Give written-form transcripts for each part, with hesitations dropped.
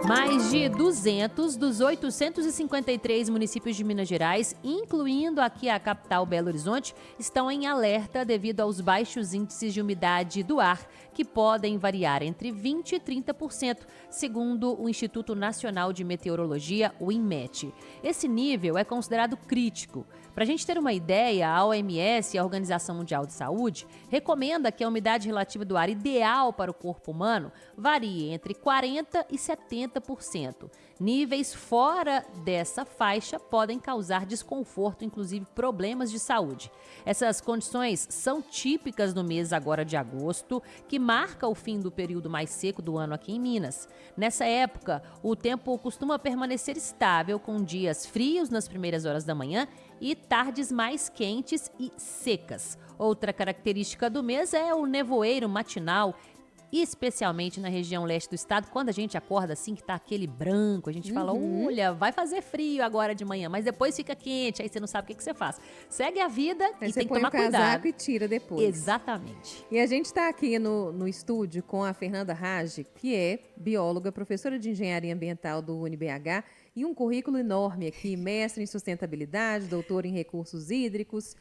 Mais de 200 dos 853 municípios de Minas Gerais, incluindo aqui a capital Belo Horizonte, estão em alerta devido aos baixos índices de umidade do ar, que podem variar entre 20% e 30%, segundo o Instituto Nacional de Meteorologia, o INMET. Esse nível é considerado crítico. Para a gente ter uma ideia, a OMS, a Organização Mundial de Saúde, recomenda que a umidade relativa do ar ideal para o corpo humano varie entre 40% e 70%. Níveis fora dessa faixa podem causar desconforto, inclusive problemas de saúde. Essas condições são típicas no mês agora de agosto, que marca o fim do período mais seco do ano aqui em Minas. Nessa época, o tempo costuma permanecer estável, com dias frios nas primeiras horas da manhã e tardes mais quentes e secas. Outra característica do mês é o nevoeiro matinal, especialmente na região leste do estado, quando a gente acorda assim, que tá aquele branco, a gente fala, olha, vai fazer frio agora de manhã, mas depois fica quente, aí você não sabe o que você faz. Segue a vida aí e você tem que põe tomar o casaco cuidado. e tira depois. Exatamente. E a gente está aqui no estúdio com a Fernanda Rage, que é bióloga, professora de engenharia ambiental do UniBH e um currículo enorme aqui, mestre em sustentabilidade, doutora em recursos hídricos.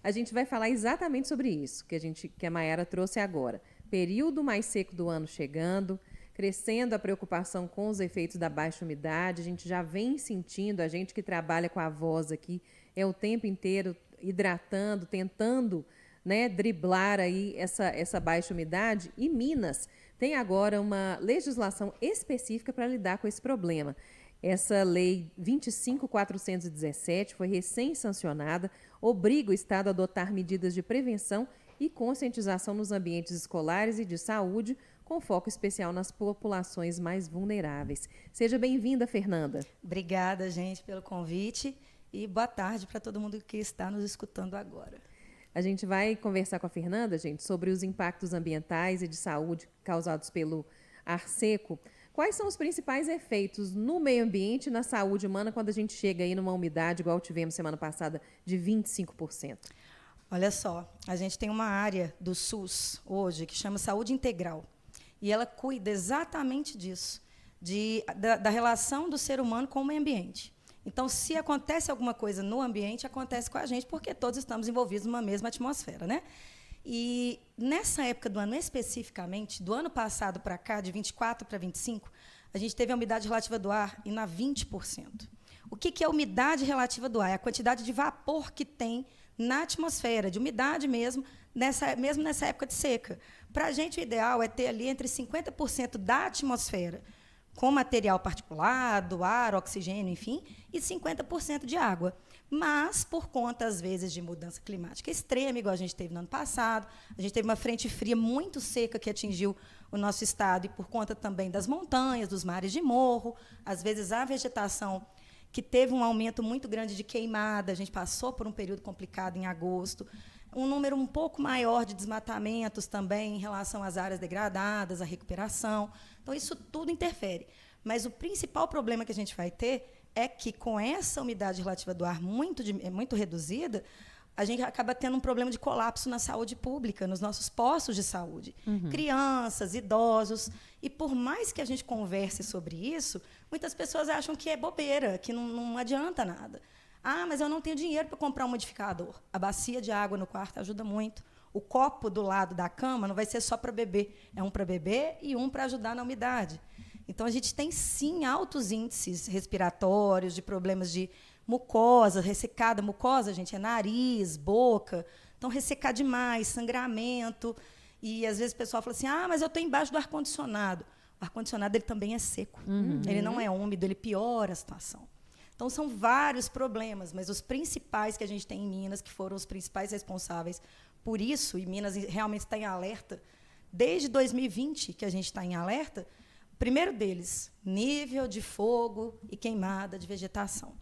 A gente vai falar exatamente sobre isso que a Mayara trouxe agora. Período mais seco do ano chegando, crescendo a preocupação com os efeitos da baixa umidade. A gente já vem sentindo, a gente que trabalha com a voz aqui, é o tempo inteiro hidratando, tentando, né, driblar aí essa baixa umidade. E Minas tem agora uma legislação específica para lidar com esse problema. Essa lei 25.417 foi recém-sancionada, obriga o Estado a adotar medidas de prevenção e conscientização nos ambientes escolares e de saúde, com foco especial nas populações mais vulneráveis. Seja bem-vinda, Fernanda. Obrigada, gente, pelo convite e boa tarde para todo mundo que está nos escutando agora. A gente vai conversar com a Fernanda, gente, sobre os impactos ambientais e de saúde causados pelo ar seco. Quais são os principais efeitos no meio ambiente e na saúde humana quando a gente chega aí numa umidade, igual tivemos semana passada, de 25%? Olha só, a gente tem uma área do SUS hoje que chama Saúde Integral. E ela cuida exatamente disso, da relação do ser humano com o meio ambiente. Então, se acontece alguma coisa no ambiente, acontece com a gente, porque todos estamos envolvidos numa mesma atmosfera, né? E nessa época do ano especificamente, do ano passado para cá, de 24 para 25, a gente teve a umidade relativa do ar em 20%. O que é a umidade relativa do ar? É a quantidade de vapor que tem na atmosfera, de umidade mesmo nessa época de seca. Para a gente, o ideal é ter ali entre 50% da atmosfera com material particulado, ar, oxigênio, enfim, e 50% de água. Mas, por conta, às vezes, de mudança climática extrema, igual a gente teve no ano passado, a gente teve uma frente fria muito seca que atingiu o nosso estado, e por conta também das montanhas, dos mares de morro, às vezes a vegetação que teve um aumento muito grande de queimada, a gente passou por um período complicado em agosto, um número um pouco maior de desmatamentos também em relação às áreas degradadas, à recuperação. Então, isso tudo interfere. Mas o principal problema que a gente vai ter é que, com essa umidade relativa do ar muito reduzida, a gente acaba tendo um problema de colapso na saúde pública, nos nossos postos de saúde. Crianças, idosos. E, por mais que a gente converse sobre isso, muitas pessoas acham que é bobeira, que não adianta nada. Ah, mas eu não tenho dinheiro para comprar um umidificador. A bacia de água no quarto ajuda muito. O copo do lado da cama não vai ser só para beber. É um para beber e um para ajudar na umidade. Então, a gente tem, sim, altos índices respiratórios, de problemas de mucosa, ressecada. Mucosa, gente, é nariz, boca. Então, ressecar demais, sangramento. E, às vezes, o pessoal fala assim, mas eu estou embaixo do ar-condicionado. O ar-condicionado ele também é seco. Ele não é úmido, ele piora a situação. Então, são vários problemas, mas os principais que a gente tem em Minas, que foram os principais responsáveis por isso, e Minas realmente está em alerta, desde 2020 que a gente está em alerta, o primeiro deles, nível de fogo e queimada de vegetação.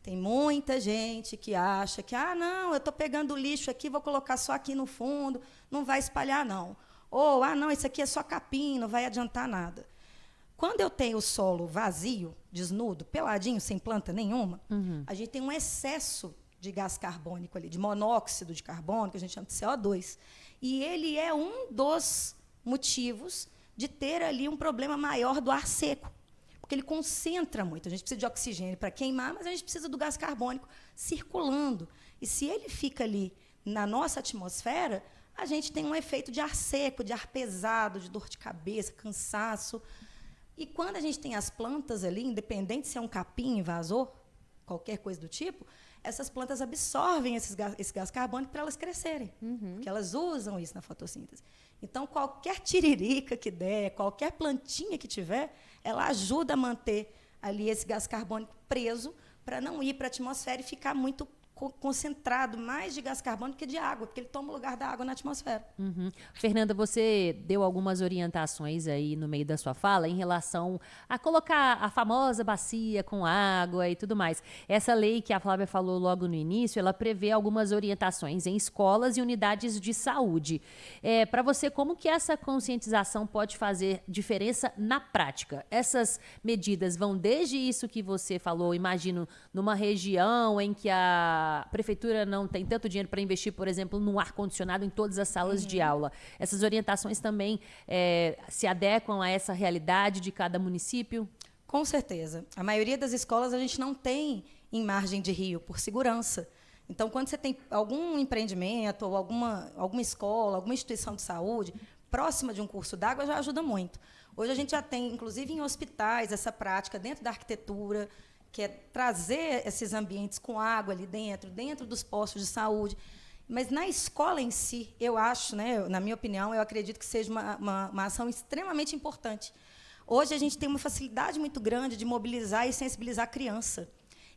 Tem muita gente que acha que, não, eu estou pegando lixo aqui, vou colocar só aqui no fundo, não vai espalhar, não. Ou, não, isso aqui é só capim, não vai adiantar nada. Quando eu tenho o solo vazio, desnudo, peladinho, sem planta nenhuma, a gente tem um excesso de gás carbônico ali, de monóxido de carbono, que a gente chama de CO2. E ele é um dos motivos de ter ali um problema maior do ar seco. porque ele concentra muito. A gente precisa de oxigênio para queimar, mas a gente precisa do gás carbônico circulando. E se ele fica ali na nossa atmosfera, a gente tem um efeito de ar seco, de ar pesado, de dor de cabeça, cansaço. E quando a gente tem as plantas ali, independente se é um capim invasor, qualquer coisa do tipo, essas plantas absorvem esse gás carbônico para elas crescerem, porque elas usam isso na fotossíntese. Então, qualquer tiririca que der, qualquer plantinha que tiver, ela ajuda a manter ali esse gás carbônico preso para não ir para a atmosfera e ficar muito concentrado mais de gás carbônico que de água, porque ele toma o lugar da água na atmosfera. Fernanda, você deu algumas orientações aí no meio da sua fala em relação a colocar a famosa bacia com água e tudo mais. Essa lei que a Flávia falou logo no início, ela prevê algumas orientações em escolas e unidades de saúde. Para você, como que essa conscientização pode fazer diferença na prática? Essas medidas vão desde isso que você falou, imagino, numa região em que a prefeitura não tem tanto dinheiro para investir, por exemplo, no ar-condicionado em todas as salas de aula. Essas orientações também se adequam a essa realidade de cada município? Com certeza. A maioria das escolas a gente não tem em margem de rio, por segurança. Então, quando você tem algum empreendimento, ou alguma escola, alguma instituição de saúde próxima de um curso d'água, já ajuda muito. Hoje a gente já tem, inclusive em hospitais, essa prática dentro da arquitetura, que é trazer esses ambientes com água ali dentro dos postos de saúde. Mas na escola em si, eu acho, né, na minha opinião, eu acredito que seja uma ação extremamente importante. Hoje a gente tem uma facilidade muito grande de mobilizar e sensibilizar a criança.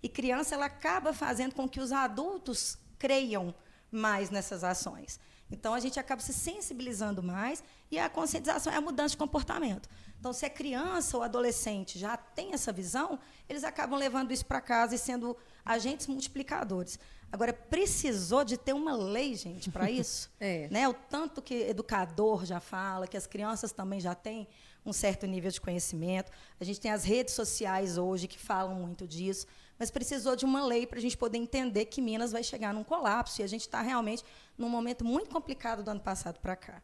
E criança ela acaba fazendo com que os adultos creiam mais nessas ações. Então, a gente acaba se sensibilizando mais e a conscientização é a mudança de comportamento. Então, se a criança ou adolescente já tem essa visão, eles acabam levando isso para casa e sendo agentes multiplicadores. Agora, precisou de ter uma lei, gente, para isso? Né? O tanto que educador já fala, que as crianças também já têm um certo nível de conhecimento. A gente tem as redes sociais hoje que falam muito disso, mas precisou de uma lei para a gente poder entender que Minas vai chegar num colapso e a gente está realmente num momento muito complicado do ano passado para cá.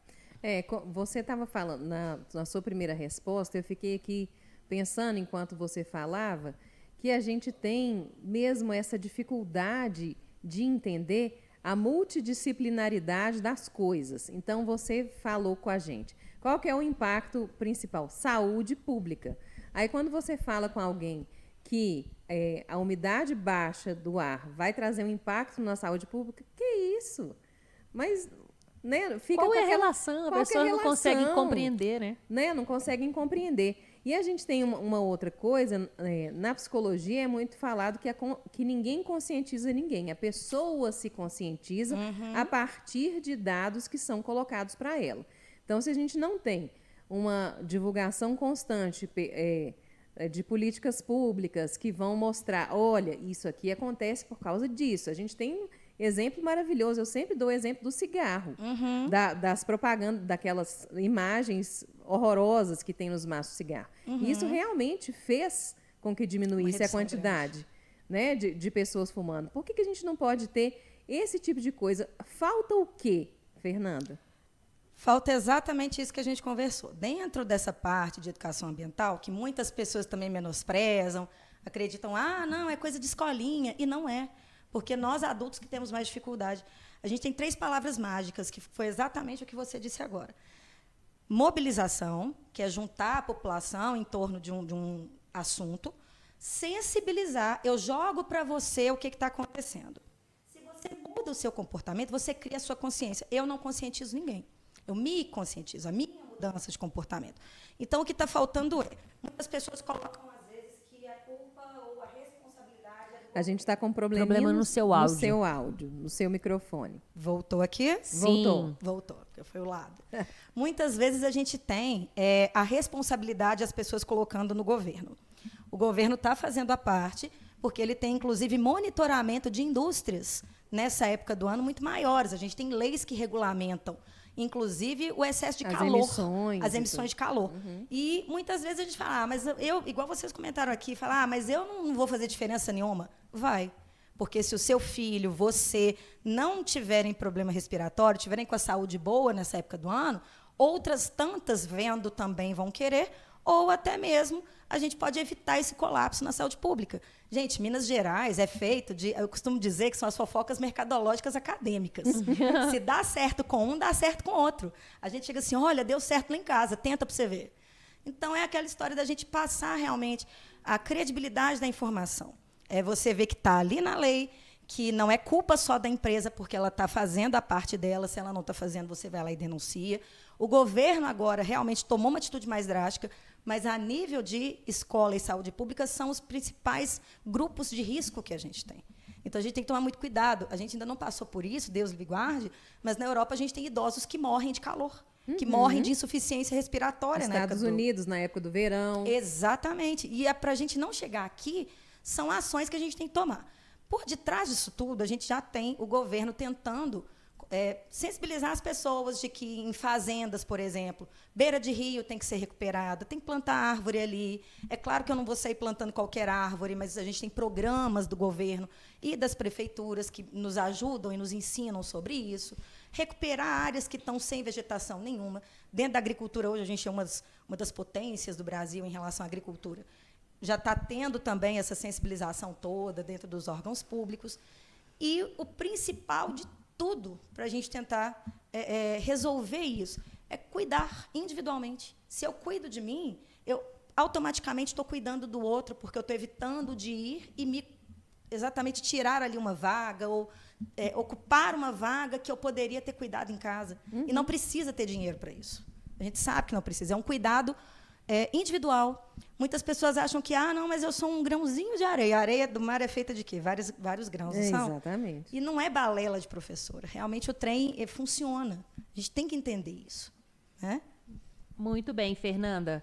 Você estava falando, na sua primeira resposta, eu fiquei aqui pensando, enquanto você falava, que a gente tem mesmo essa dificuldade de entender a multidisciplinaridade das coisas. Então, você falou com a gente. Qual que é o impacto principal? Saúde pública. Aí, quando você fala com alguém que a umidade baixa do ar vai trazer um impacto na saúde pública, que isso? Mas... Né, fica qual é a relação? A pessoa não consegue compreender, né? Não conseguem compreender. E a gente tem uma outra coisa, na psicologia é muito falado que ninguém conscientiza ninguém. A pessoa se conscientiza a partir de dados que são colocados para ela. Então, se a gente não tem uma divulgação constante de políticas públicas que vão mostrar, olha, isso aqui acontece por causa disso. A gente tem exemplo maravilhoso. Eu sempre dou o exemplo do cigarro, das propagandas, daquelas imagens horrorosas que tem nos maços de cigarro. E isso realmente fez com que diminuísse a quantidade, né, de pessoas fumando. Por que a gente não pode ter esse tipo de coisa? Falta o quê, Fernanda? Falta exatamente isso que a gente conversou. Dentro dessa parte de educação ambiental, que muitas pessoas também menosprezam, acreditam, não, é coisa de escolinha, e não é. Porque nós, adultos, que temos mais dificuldade. A gente tem 3 palavras mágicas, que foi exatamente o que você disse agora. Mobilização, que é juntar a população em torno de um assunto. Sensibilizar. Eu jogo para você o que está acontecendo. Se você muda o seu comportamento, você cria a sua consciência. Eu não conscientizo ninguém. Eu me conscientizo, a minha mudança de comportamento. Então, o que está faltando muitas pessoas colocam, às vezes, que a culpa ou a responsabilidade... A gente está com um problema no seu áudio. No seu áudio, no seu microfone. Voltou aqui? Sim. Voltou, porque foi o lado. Muitas vezes a gente tem a responsabilidade as pessoas colocando no governo. O governo está fazendo a parte, porque ele tem, inclusive, monitoramento de indústrias nessa época do ano muito maiores. A gente tem leis que regulamentam, inclusive, o excesso de calor. As emissões de calor. E muitas vezes a gente fala, mas eu, igual vocês comentaram aqui, mas eu não vou fazer diferença nenhuma. Vai. Porque se o seu filho, você, não tiverem problema respiratório, tiverem com a saúde boa nessa época do ano, outras tantas vendo também vão querer, ou até mesmo a gente pode evitar esse colapso na saúde pública. Gente, Minas Gerais é feito de, eu costumo dizer que são as fofocas mercadológicas acadêmicas. Se dá certo com um, dá certo com outro. A gente chega assim, olha, deu certo lá em casa, tenta para você ver. Então, é aquela história da gente passar realmente a credibilidade da informação. É você ver que está ali na lei, que não é culpa só da empresa, porque ela está fazendo a parte dela. Se ela não está fazendo, você vai lá e denuncia. O governo agora realmente tomou uma atitude mais drástica, mas a nível de escola e saúde pública são os principais grupos de risco que a gente tem. Então, a gente tem que tomar muito cuidado. A gente ainda não passou por isso, Deus lhe guarde, mas na Europa a gente tem idosos que morrem de calor, que morrem de insuficiência respiratória. Estados Unidos, na época do verão. Exatamente. E para a gente não chegar aqui, são ações que a gente tem que tomar. Por detrás disso tudo, a gente já tem o governo tentando sensibilizar as pessoas de que em fazendas, por exemplo, beira de rio tem que ser recuperada, tem que plantar árvore ali. É claro que eu não vou sair plantando qualquer árvore, mas a gente tem programas do governo e das prefeituras que nos ajudam e nos ensinam sobre isso. Recuperar áreas que estão sem vegetação nenhuma. Dentro da agricultura, hoje, a gente é uma das potências do Brasil em relação à agricultura. Já está tendo também essa sensibilização toda dentro dos órgãos públicos. E o principal de tudo para a gente tentar resolver isso é cuidar individualmente. Se eu cuido de mim, eu automaticamente estou cuidando do outro, porque eu estou evitando de ir e me exatamente tirar ali uma vaga ou ocupar uma vaga que eu poderia ter cuidado em casa. E não precisa ter dinheiro para isso. A gente sabe que não precisa. É um cuidado individual. Muitas pessoas acham que, não, mas eu sou um grãozinho de areia. A areia do mar é feita de quê? Vários grãos, não são? Exatamente. E não é balela de professora. Realmente o trem funciona. A gente tem que entender isso. Né? Muito bem, Fernanda.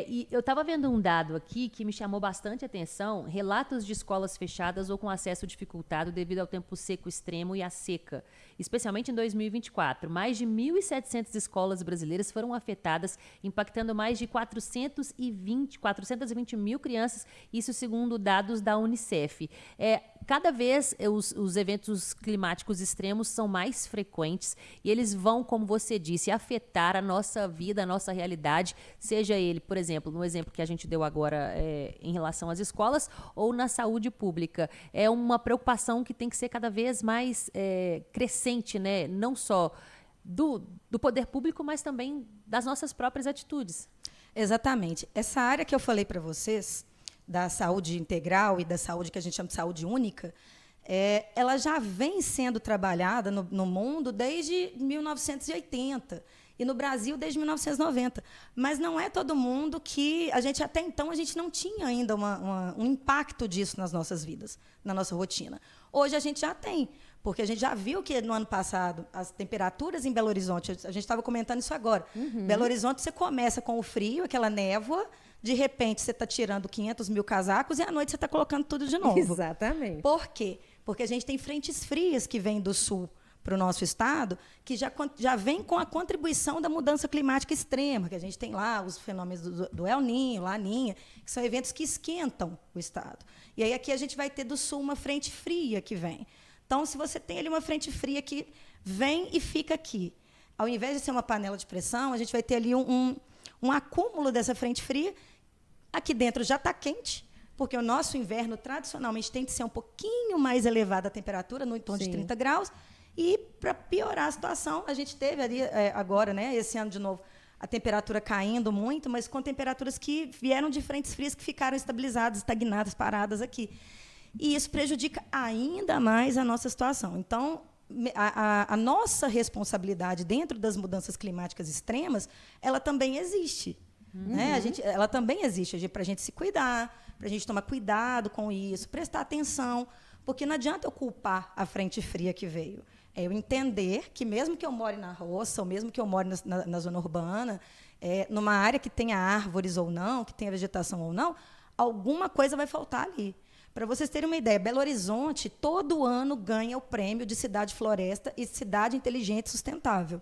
E eu estava vendo um dado aqui que me chamou bastante atenção: relatos de escolas fechadas ou com acesso dificultado devido ao tempo seco extremo e à seca, especialmente em 2024. Mais de 1.700 escolas brasileiras foram afetadas, impactando mais de 420 mil crianças, isso segundo dados da Unicef. Cada vez os eventos climáticos extremos são mais frequentes e eles vão, como você disse, afetar a nossa vida, a nossa realidade, seja ele, por exemplo, no exemplo que a gente deu agora em relação às escolas ou na saúde pública. É uma preocupação que tem que ser cada vez mais crescente, né? Não só do poder público, mas também das nossas próprias atitudes. Exatamente. Essa área que eu falei para vocês, da saúde integral e da saúde que a gente chama de saúde única, ela já vem sendo trabalhada no mundo desde 1980 e no Brasil desde 1990. Mas não é todo mundo que até então a gente não tinha ainda um impacto disso nas nossas vidas, na nossa rotina. Hoje a gente já tem, porque a gente já viu que no ano passado as temperaturas em Belo Horizonte, a gente estava comentando isso agora. Belo Horizonte, você começa com o frio, aquela névoa. De repente, você está tirando 500 mil casacos e à noite você está colocando tudo de novo. Exatamente. Por quê? Porque a gente tem frentes frias que vêm do sul para o nosso estado, que já vem com a contribuição da mudança climática extrema, que a gente tem lá os fenômenos do El Niño, Laninha, que são eventos que esquentam o estado. E aí aqui a gente vai ter do sul uma frente fria que vem. Então, se você tem ali uma frente fria que vem e fica aqui, ao invés de ser uma panela de pressão, a gente vai ter ali um acúmulo dessa frente fria. Aqui dentro já está quente, porque o nosso inverno, tradicionalmente, tem que ser um pouquinho mais elevada a temperatura, no entorno de 30 graus. E, para piorar a situação, a gente teve ali, agora, né, esse ano de novo, a temperatura caindo muito, mas com temperaturas que vieram de frentes frias que ficaram estabilizadas, estagnadas, paradas aqui. E isso prejudica ainda mais a nossa situação. Então, a nossa responsabilidade dentro das mudanças climáticas extremas, ela também existe. Né? Ela também existe para a gente se cuidar, para a gente tomar cuidado com isso, prestar atenção, porque não adianta eu culpar a frente fria que veio. É eu entender que, mesmo que eu more na roça, ou mesmo que eu more na zona urbana, numa área que tenha árvores ou não, que tenha vegetação ou não, alguma coisa vai faltar ali. Para vocês terem uma ideia, Belo Horizonte, todo ano, ganha o prêmio de cidade-floresta e cidade inteligente e sustentável.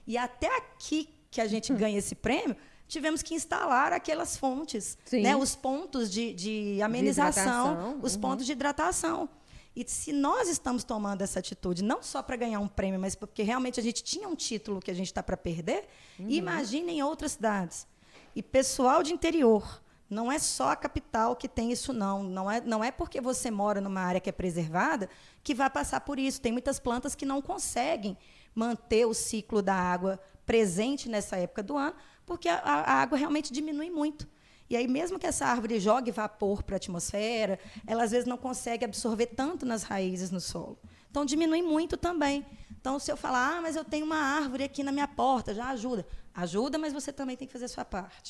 E até aqui que a gente ganha esse prêmio, tivemos que instalar aquelas fontes, né? Os pontos de amenização, os pontos de hidratação. E se nós estamos tomando essa atitude, não só para ganhar um prêmio, mas porque realmente a gente tinha um título que a gente está para perder, imaginem outras cidades. E pessoal de interior, não é só a capital que tem isso, não. Não é porque você mora numa área que é preservada que vai passar por isso. Tem muitas plantas que não conseguem manter o ciclo da água presente nessa época do ano, porque a água realmente diminui muito. E aí, mesmo que essa árvore jogue vapor para a atmosfera, ela, às vezes, não consegue absorver tanto nas raízes no solo. Então, diminui muito também. Então, se eu falar, mas eu tenho uma árvore aqui na minha porta, já ajuda. Ajuda, mas você também tem que fazer a sua parte.